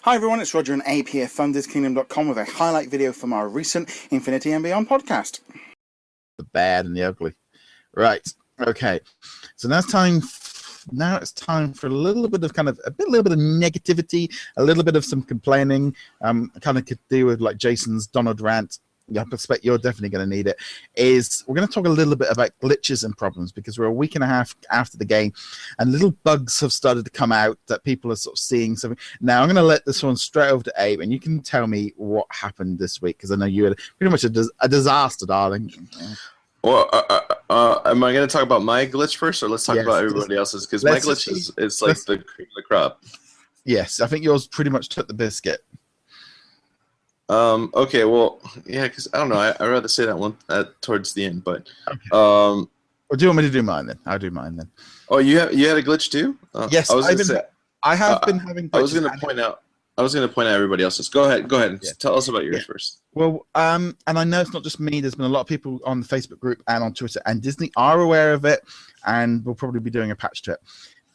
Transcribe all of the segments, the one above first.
Hi everyone, it's Roger and Abe here from DisKingdom.com with a highlight video from our recent Infinity and Beyond podcast. The bad and the ugly. Right. Okay. So now it's time. Now it's time for a little bit of little bit of negativity, a little bit of some complaining. Kind of could do with like Jason's Donald rant. I suspect you're definitely going to need it. We're going to talk a little bit about glitches and problems because we're a week and a half after the game, and little bugs have started to come out that people are sort of seeing something. Now I'm going to let this one straight over to Abe, and you can tell me what happened this week because I know you had pretty much a disaster, darling. Well, am I going to talk about my glitch first, or let's talk about everybody else's? Because my glitch is like the cream of the crop. Yes, I think yours pretty much took the biscuit. Okay, well, yeah, because I don't know. I'd rather say that one towards the end, but okay. Well, do you want me to do mine then? I'll do mine then. Oh, you had a glitch too? Yes, I have been having glitches. I was going to point out everybody else's. Go ahead. Yeah. Tell us about yours first. Well, and I know it's not just me. There's been a lot of people on the Facebook group and on Twitter, and Disney are aware of it, and we'll probably be doing a patch to it.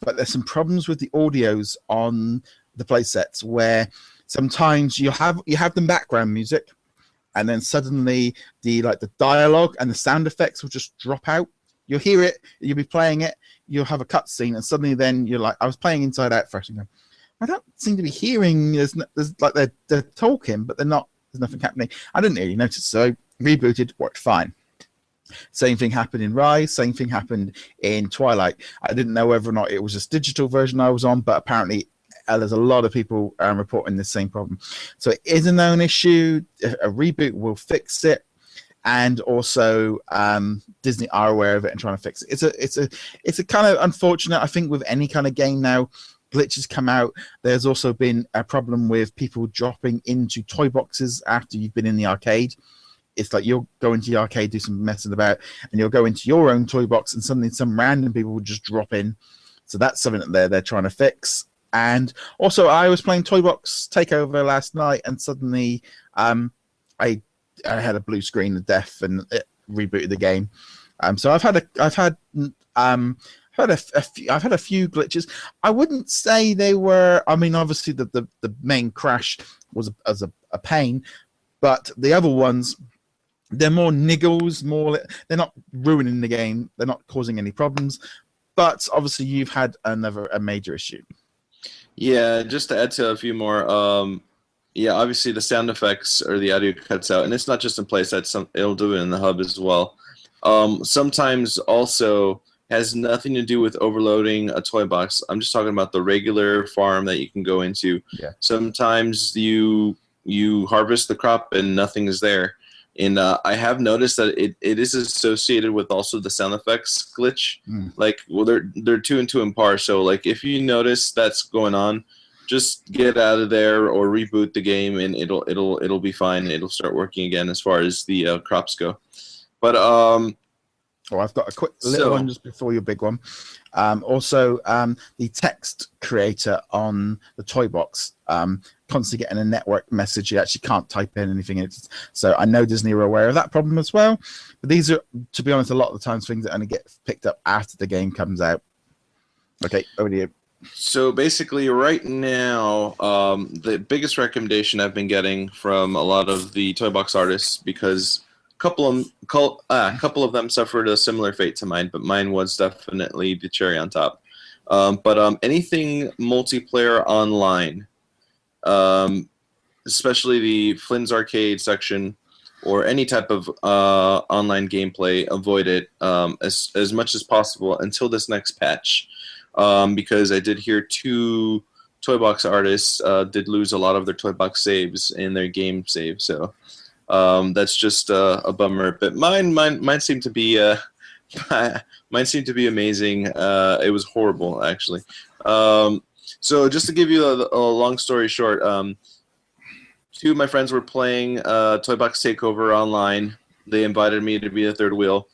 But there's some problems with the audios on the play sets where sometimes you have them background music, and then suddenly the dialogue and the sound effects will just drop out. You'll hear it, you'll be playing it, you'll have a cutscene, and suddenly then you're like, I was playing Inside Out first, and I don't seem to be hearing. There's like they're talking, but they're not. There's nothing happening. I didn't really notice, so rebooted, worked fine. Same thing happened in Rise. Same thing happened in Twilight. I didn't know whether or not it was this digital version I was on, but apparently there's a lot of people reporting the same problem. So it is a known issue. A reboot will fix it, and also Disney are aware of it and trying to fix it. It's a kind of unfortunate. I think with any kind of game now, glitches come out. There's also been a problem with people dropping into toy boxes after you've been in the arcade. It's like you'll go into the arcade, do some messing about, and you'll go into your own toy box, and suddenly some random people will just drop in. So that's something that they're trying to fix. And also, I was playing Toy Box Takeover last night, and suddenly I had a blue screen of death, and it rebooted the game. So I've had a few glitches. I wouldn't say they were. I mean, obviously the main crash was a pain, but the other ones, they're more niggles. They're not ruining the game. They're not causing any problems. But obviously, you've had a major issue. Yeah, just to add to a few more. Yeah, obviously the sound effects or the audio cuts out, and it's not just in playsets. It'll do it in the hub as well. Sometimes also has nothing to do with overloading a toy box. I'm just talking about the regular farm that you can go into. Yeah. Sometimes you harvest the crop and nothing is there. And I have noticed that it is associated with also the sound effects glitch. Like, well, they're 2 and 2 in par. So, like, if you notice that's going on, just get out of there or reboot the game, and it'll be fine. It'll start working again as far as the crops go. But I've got a quick little one just before your big one. Also, the text creator on the toy box constantly getting a network message. You actually can't type in anything. So I know Disney are aware of that problem as well. But these are, to be honest, a lot of the times things that only get picked up after the game comes out. Okay, over to you. So basically, right now, the biggest recommendation I've been getting from a lot of the toy box artists, because a couple of them suffered a similar fate to mine, but mine was definitely the cherry on top. But anything multiplayer online, especially the Flynn's Arcade section or any type of online gameplay, avoid it as much as possible until this next patch. Because I did hear 2 toy box artists did lose a lot of their toy box saves in their game save. So that's just a bummer. But mine seemed to be amazing. It was horrible, actually. So just to give you a long story short, 2 of my friends were playing Toy Box Takeover online. They invited me to be a third wheel.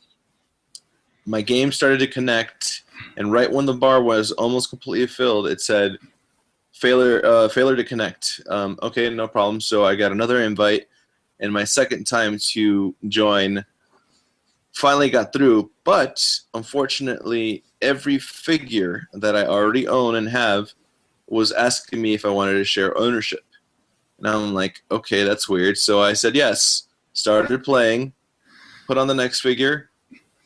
My game started to connect, and right when the bar was almost completely filled, it said, failure to connect. Okay, no problem. So I got another invite, and my second time to join finally got through. But unfortunately, every figure that I already own and have was asking me if I wanted to share ownership. And I'm like, okay, that's weird. So I said yes. Started playing. Put on the next figure.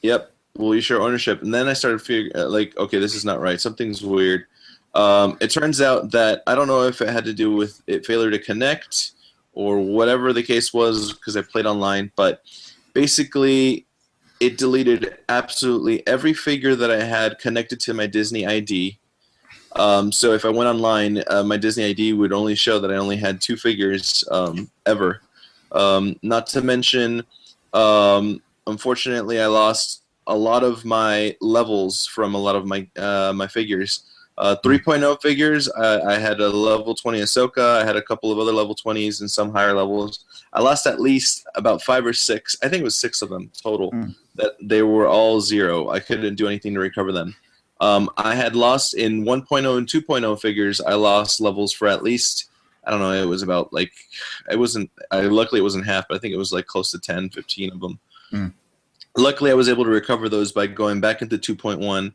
Yep. Will you share ownership? And then I started figuring, like, okay, this is not right. Something's weird. It turns out that I don't know if it had to do with it failure to connect or whatever the case was, because I played online. But basically, it deleted absolutely every figure that I had connected to my Disney ID. So if I went online, my Disney ID would only show that I only had 2 figures ever. Not to mention, unfortunately, I lost a lot of my levels from a lot of my my figures. 3.0 figures, I had a level 20 Ahsoka. I had a couple of other level 20s and some higher levels. I lost at least about 5 or 6. I think it was 6 of them total. That they were all 0. I couldn't do anything to recover them. I had lost in 1.0 and 2.0 figures. I lost levels for at least, I don't know, it was about like, it wasn't, luckily it wasn't half, but I think it was like close to 10, 15 of them. Luckily I was able to recover those by going back into 2.1,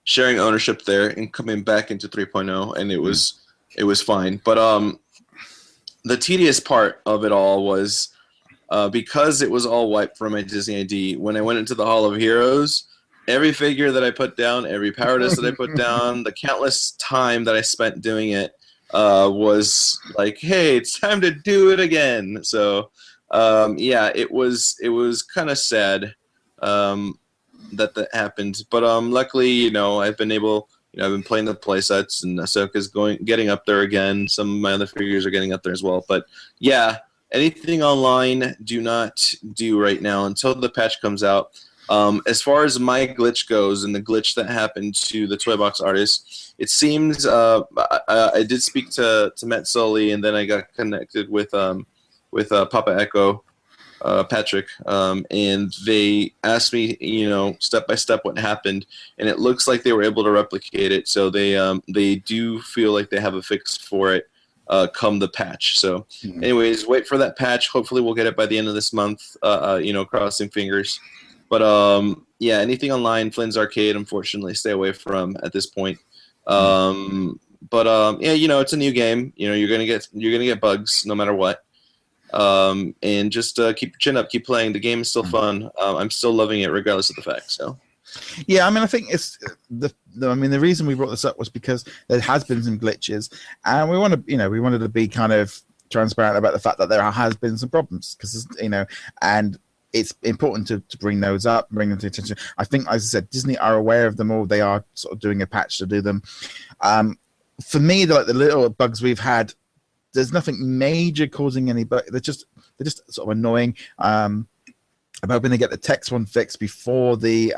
sharing ownership there, and coming back into 3.0, and it was fine. But the tedious part of it all was because it was all wiped from my Disney ID, when I went into the Hall of Heroes, every figure that I put down, every power disc that I put down, the countless time that I spent doing it was like, hey, it's time to do it again. So yeah, it was kind of sad that happened. But luckily, you know, I've been able, you know, I've been playing the playsets, and Ahsoka's getting up there again. Some of my other figures are getting up there as well. But yeah, anything online, do not do right now until the patch comes out. As far as my glitch goes, and the glitch that happened to the Toy Box artist, it seems I did speak to Matt Sully, and then I got connected with Papa Echo, Patrick, and they asked me, you know, step by step what happened, and it looks like they were able to replicate it. So they do feel like they have a fix for it come the patch. So anyways, wait for that patch. Hopefully we'll get it by the end of this month, you know, crossing fingers. But yeah, anything online, Flynn's Arcade, unfortunately, stay away from at this point. But yeah, you know, it's a new game. You know, you're gonna get bugs no matter what. And just keep your chin up, keep playing. The game is still fun. I'm still loving it, regardless of the fact. So. Yeah, I mean, I think it's I mean, the reason we brought this up was because there has been some glitches, and we wanted to be kind of transparent about the fact that there has been some problems, because, you know, and it's important to bring those up, bring them to attention. I think, as I said, Disney are aware of them all. They are sort of doing a patch to do them. For me, the little bugs we've had, there's nothing major causing any, but they're just sort of annoying. I'm hoping to get the text one fixed before the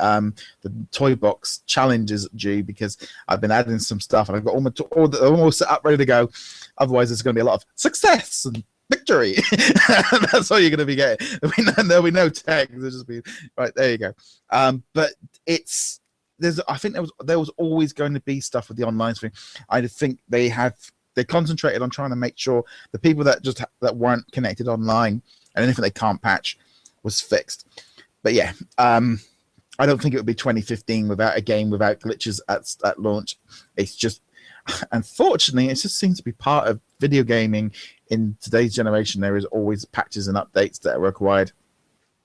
Toy Box challenge is due, because I've been adding some stuff and I've got all set up, ready to go. Otherwise, there's going to be a lot of success and victory. That's all you're going to be getting. There'll be no text. There'll just be right there. You go. But I think there was always going to be stuff with the online stream. I think they concentrated on trying to make sure the people that weren't connected online and anything they can't patch was fixed. But yeah, I don't think it would be 2015 without a game without glitches at launch. It's just, unfortunately, it just seems to be part of video gaming in today's generation. There is always patches and updates that are required.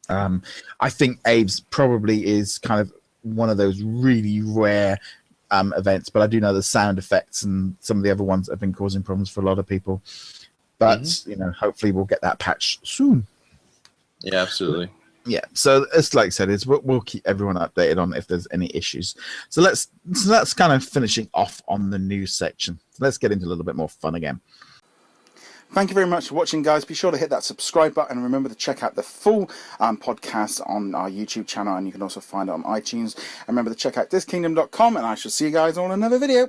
I think Abe's probably is kind of one of those really rare events, but I do know the sound effects and some of the other ones have been causing problems for a lot of people. But you know, hopefully we'll get that patch soon. Yeah, absolutely. Yeah, so it's like I said, we'll keep everyone updated on if there's any issues. So that's kind of finishing off on the news section. So let's get into a little bit more fun again. Thank you very much for watching, guys. Be sure to hit that subscribe button, and remember to check out the full podcast on our YouTube channel, and you can also find it on iTunes. And remember to check out DisKingdom.com, and I shall see you guys on another video.